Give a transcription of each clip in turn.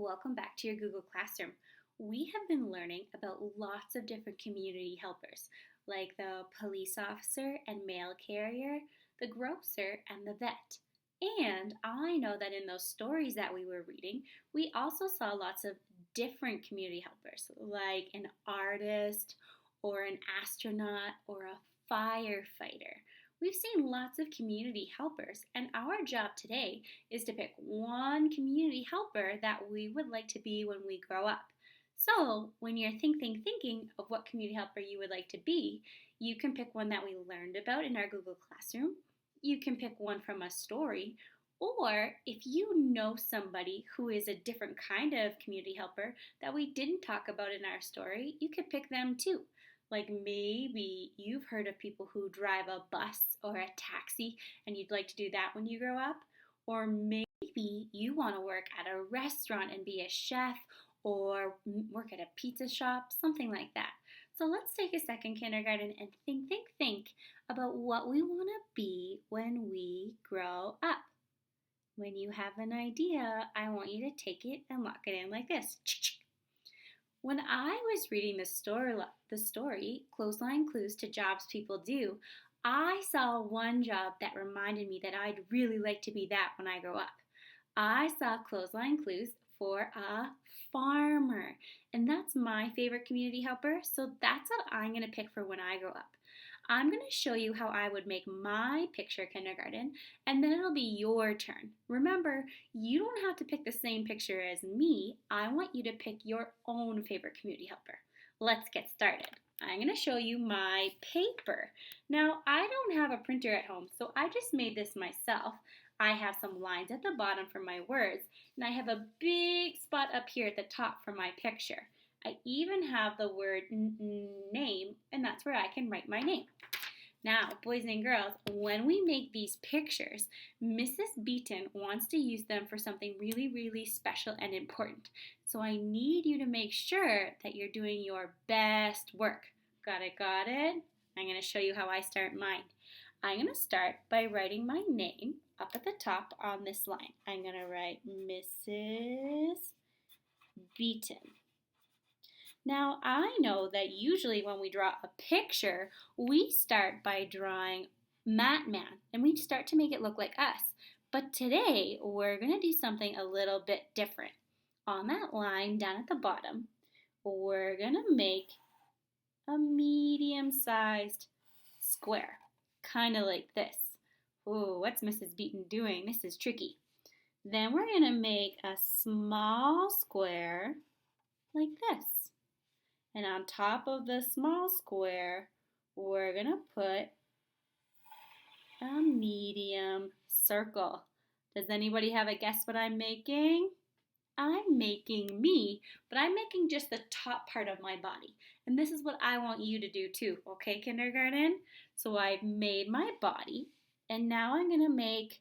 welcome back to your Google Classroom. We have been learning about lots of different community helpers, like the police officer and mail carrier, the grocer, and the vet. And I know that in those stories that we were reading, we also saw lots of different community helpers, like an artist, or an astronaut, or a firefighter. We've seen lots of community helpers, and our job today is to pick one community helper that we would like to be when we grow up. So, when you're thinking of what community helper you would like to be, you can pick one that we learned about in our Google Classroom. You can pick one from a story, or if you know somebody who is a different kind of community helper that we didn't talk about in our story, you could pick them too. Like maybe you've heard of people who drive a bus or a taxi and you'd like to do that when you grow up. Or maybe you want to work at a restaurant and be a chef or work at a pizza shop, something like that. So let's take a second, kindergarten, and think about what we want to be when we grow up. When you have an idea, I want you to take it and lock it in like this. When I was reading the story Clothesline Clues to Jobs People Do, I saw one job that reminded me that I'd really like to be that when I grow up. I saw Clothesline Clues for a farmer, and that's my favorite community helper, so that's what I'm going to pick for when I grow up. I'm going to show you how I would make my picture, kindergarten, and then it'll be your turn. Remember, you don't have to pick the same picture as me. I want you to pick your own favorite community helper. Let's get started. I'm going to show you my paper. Now, I don't have a printer at home, so I just made this myself. I have some lines at the bottom for my words, and I have a big spot up here at the top for my picture. I even have the word name, and that's where I can write my name. Now, boys and girls, when we make these pictures, Mrs. Beaton wants to use them for something really, really special and important. So I need you to make sure that you're doing your best work. Got it, got it? I'm going to show you how I start mine. I'm going to start by writing my name up at the top on this line. I'm going to write Mrs. Beaton. Now, I know that usually when we draw a picture, we start by drawing Man, and we start to make it look like us. But today, we're going to do something a little bit different. On that line down at the bottom, we're going to make a medium-sized square, kind of like this. Ooh, what's Mrs. Beaton doing? This is tricky. Then we're going to make a small square like this. And on top of the small square, we're going to put a medium circle. Does anybody have a guess what I'm making? I'm making me, but I'm making just the top part of my body. And this is what I want you to do too, okay, kindergarten? So I've made my body, and now I'm going to make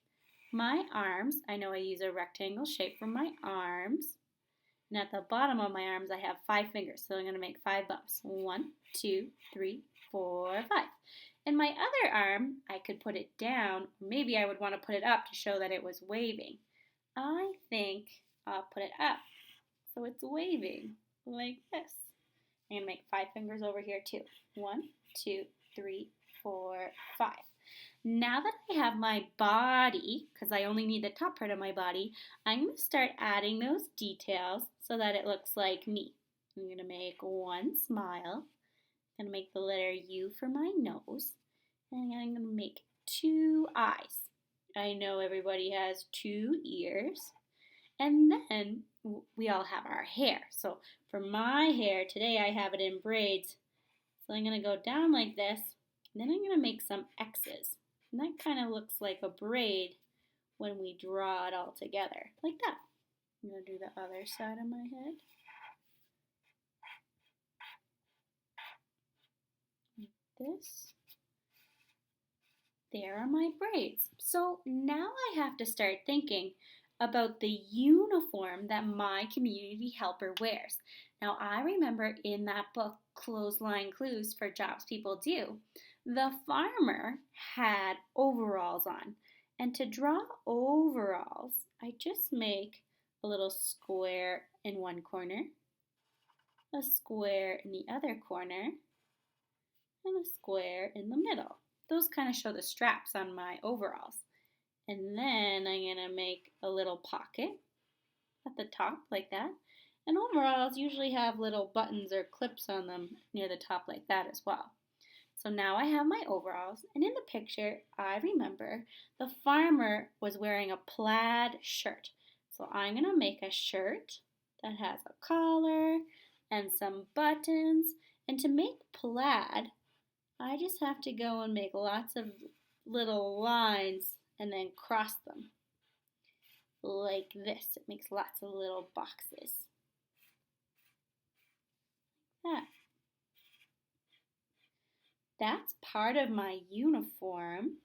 my arms. I know I use a rectangle shape for my arms. And at the bottom of my arms, I have 5 fingers, so I'm going to make 5 bumps. 1, 2, 3, 4, 5. And my other arm, I could put it down. Maybe I would want to put it up to show that it was waving. I think I'll put it up so it's waving like this. I'm going to make 5 fingers over here too. 1, 2, 3, 4, 5. Now that I have my body, because I only need the top part of my body, I'm going to start adding those details so that it looks like me. I'm going to make one smile. I'm going to make the letter U for my nose. And I'm going to make 2 eyes. I know everybody has 2 ears. And then we all have our hair. So for my hair, today I have it in braids. So I'm going to go down like this. And then I'm going to make some X's. And that kind of looks like a braid when we draw it all together, like that. I'm going to do the other side of my head. Like this. There are my braids. So now I have to start thinking about the uniform that my community helper wears. Now I remember in that book, Clothesline Clues for Jobs People Do, the farmer had overalls on. And to draw overalls, I just make a little square in one corner, a square in the other corner, and a square in the middle. Those kind of show the straps on my overalls. And then I'm going to make a little pocket at the top like that. And overalls usually have little buttons or clips on them near the top like that as well. So now I have my overalls, and in the picture, I remember the farmer was wearing a plaid shirt. So I'm going to make a shirt that has a collar and some buttons. And to make plaid, I just have to go and make lots of little lines and then cross them like this. It makes lots of little boxes. That. That's part of my uniform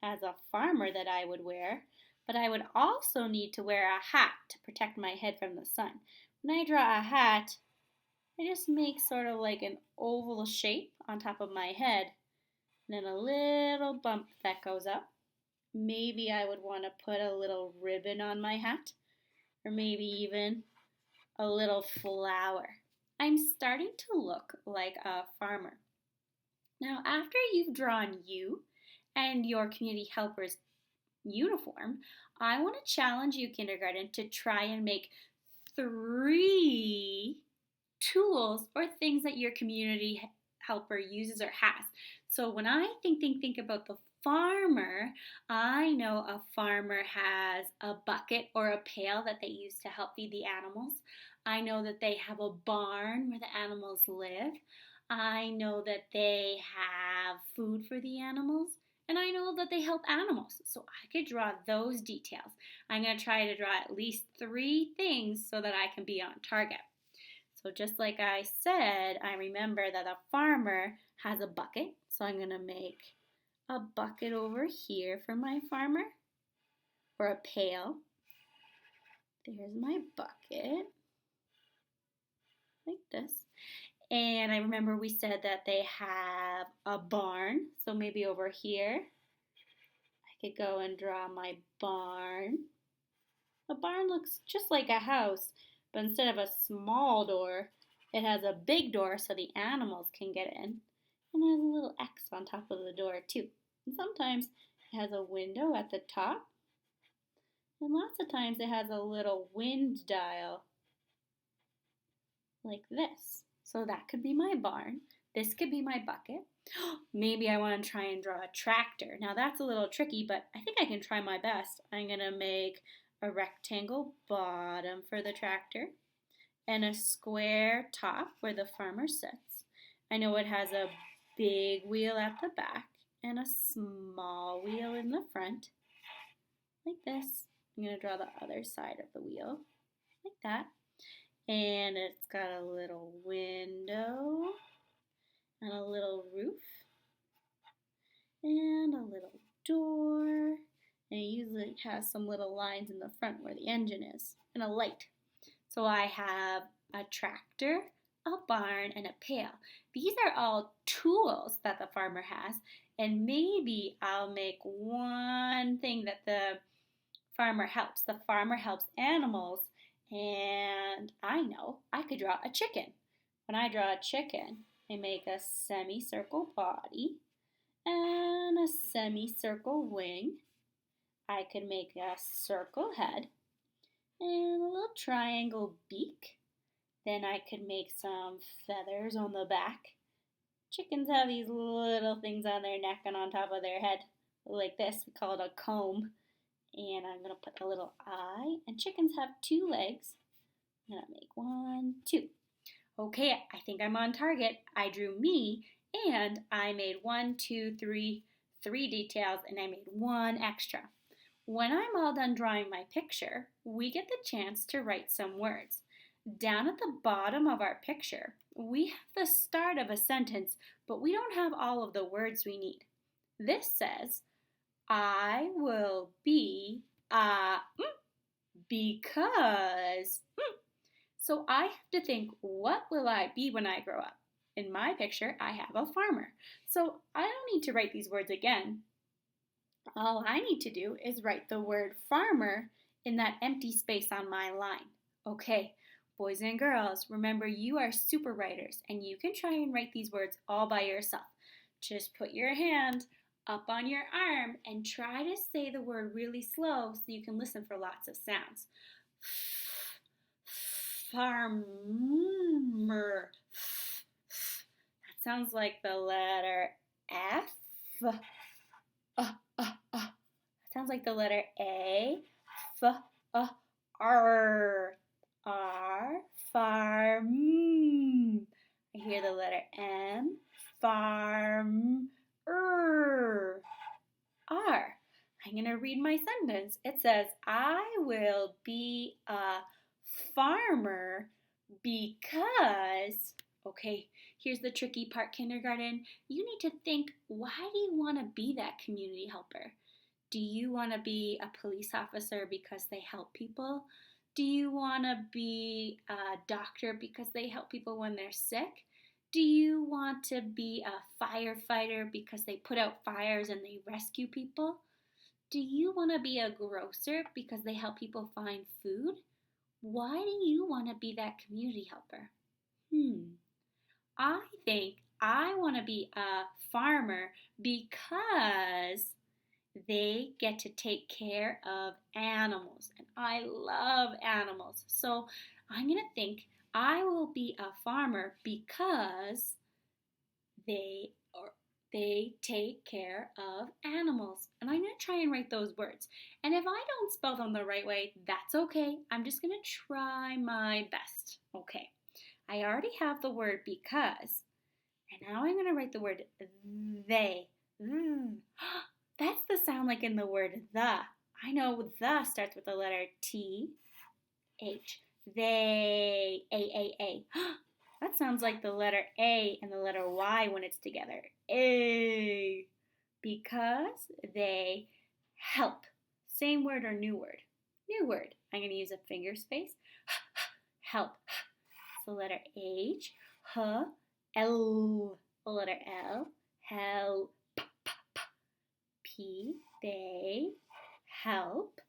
as a farmer that I would wear, but I would also need to wear a hat to protect my head from the sun. When I draw a hat, I just make sort of like an oval shape on top of my head, and then a little bump that goes up. Maybe I would want to put a little ribbon on my hat, or maybe even a little flower. I'm starting to look like a farmer. Now, after you've drawn you and your community helper's uniform, I want to challenge you, kindergarten, to try and make 3 tools or things that your community helper uses or has. So when I think about the farmer, I know a farmer has a bucket or a pail that they use to help feed the animals. I know that they have a barn where the animals live. I know that they have food for the animals, and I know that they help animals. So I could draw those details. I'm going to try to draw at least 3 things so that I can be on target. So just like I said, I remember that a farmer has a bucket. So I'm going to make a bucket over here for my farmer, or a pail. There's my bucket, like this. And I remember we said that they have a barn. So maybe over here, I could go and draw my barn. A barn looks just like a house, but instead of a small door, it has a big door so the animals can get in. And it has a little X on top of the door too. And sometimes it has a window at the top. And lots of times it has a little wind dial like this. So that could be my barn. This could be my bucket. Maybe I want to try and draw a tractor. Now that's a little tricky, but I think I can try my best. I'm going to make a rectangle bottom for the tractor and a square top where the farmer sits. I know it has a big wheel at the back and a small wheel in the front, like this. I'm going to draw the other side of the wheel, like that. And it's got a little window and a little roof and a little door. And it usually has some little lines in the front where the engine is and a light. So I have a tractor, a barn, and a pail. These are all tools that the farmer has. And maybe I'll make one thing that the farmer helps. The farmer helps animals. And I know I could draw a chicken. When I draw a chicken, I make a semicircle body and a semicircle wing. I could make a circle head and a little triangle beak. Then I could make some feathers on the back. Chickens have these little things on their neck and on top of their head, like this. We call it a comb. And I'm going to put a little eye. And chickens have 2 legs. I'm going to make 1, 2. Okay, I think I'm on target. I drew me, and I made 1, 2, 3 details, and I made 1 extra. When I'm all done drawing my picture, we get the chance to write some words. Down at the bottom of our picture, we have the start of a sentence, but we don't have all of the words we need. This says, I will be because. So I have to think, what will I be when I grow up? In my picture, I have a farmer. So I don't need to write these words again. All I need to do is write the word farmer in that empty space on my line. Okay, boys and girls, remember you are super writers and you can try and write these words all by yourself. Just put your hand up on your arm and try to say the word really slow so you can listen for lots of sounds. Farmer. That sounds like the letter F. That sounds like the letter A. R. Farm. I hear the letter M. Farm. R. I'm going to read my sentence. It says, I will be a farmer because, okay, here's the tricky part, kindergarten. You need to think, why do you want to be that community helper? Do you want to be a police officer because they help people? Do you want to be a doctor because they help people when they're sick? Do you want to be a firefighter because they put out fires and they rescue people? Do you want to be a grocer because they help people find food? Why do you want to be that community helper? I think I want to be a farmer because they get to take care of animals. And I love animals. So I'm going to think I will be a farmer because they take care of animals. And I'm going to try and write those words. And if I don't spell them the right way, that's okay. I'm just going to try my best. Okay. I already have the word because. And now I'm going to write the word they. That's the sound like in the word the. I know the starts with the letter T, H. They, A. That sounds like the letter A and the letter Y when it's together. A. Because they help. Same word or new word? New word. I'm going to use a finger space. Help. The letter H. H. L. The letter L. Help. P. They help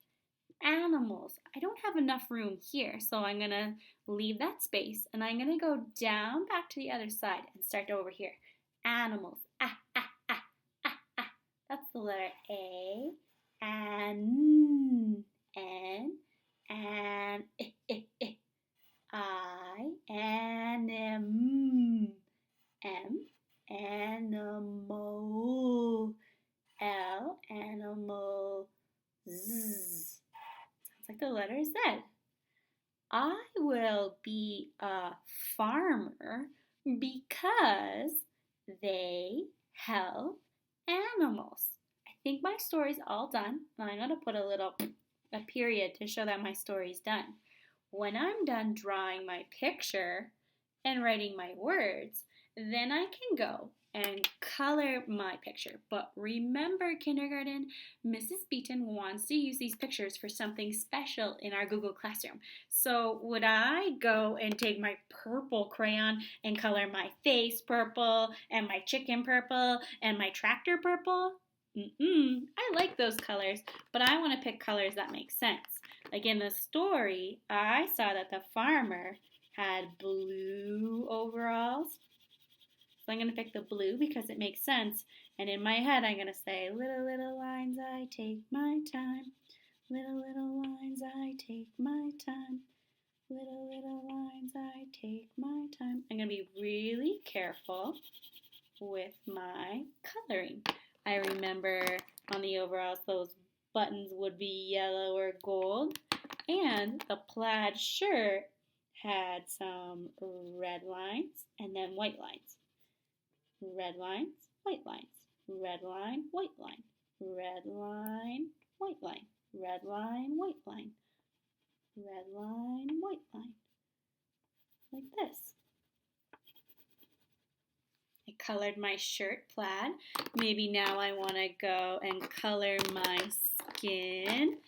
animals. I don't have enough room here, so I'm going to leave that space and I'm going to go down back to the other side and start over here. Animals. That's the letter A. N. I. M. Animal. L. Animal. Z. Sounds like the letter Z. I will be a farmer because they help animals. I think my story's all done. I'm going to put a period to show that my story's done. When I'm done drawing my picture and writing my words, then I can go and color my picture. But remember, kindergarten, Mrs. Beaton wants to use these pictures for something special in our Google Classroom. So would I go and take my purple crayon and color my face purple and my chicken purple and my tractor purple? I like those colors, but I want to pick colors that make sense. Like in the story, I saw that the farmer had blue overalls. So I'm going to pick the blue because it makes sense. And in my head, I'm going to say, little, little lines, I take my time. Little, little lines, I take my time. Little, little lines, I take my time. I'm going to be really careful with my coloring. I remember on the overalls, those buttons would be yellow or gold. And the plaid shirt had some red lines and then white lines. Red lines, white lines. Red line, white line. Red line, white line. Red line, white line. Red line, white line. Like this. I colored my shirt plaid. Maybe now I want to go and color my skin.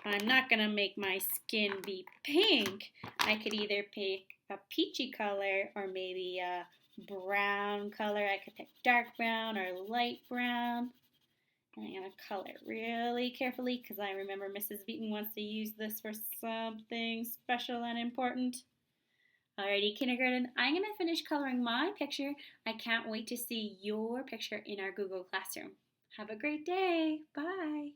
I'm not going to make my skin be pink. I could either pick a peachy color or maybe a brown color. I could pick dark brown or light brown. And I'm going to color it really carefully because I remember Mrs. Beaton wants to use this for something special and important. Alrighty, kindergarten, I'm going to finish coloring my picture. I can't wait to see your picture in our Google Classroom. Have a great day. Bye.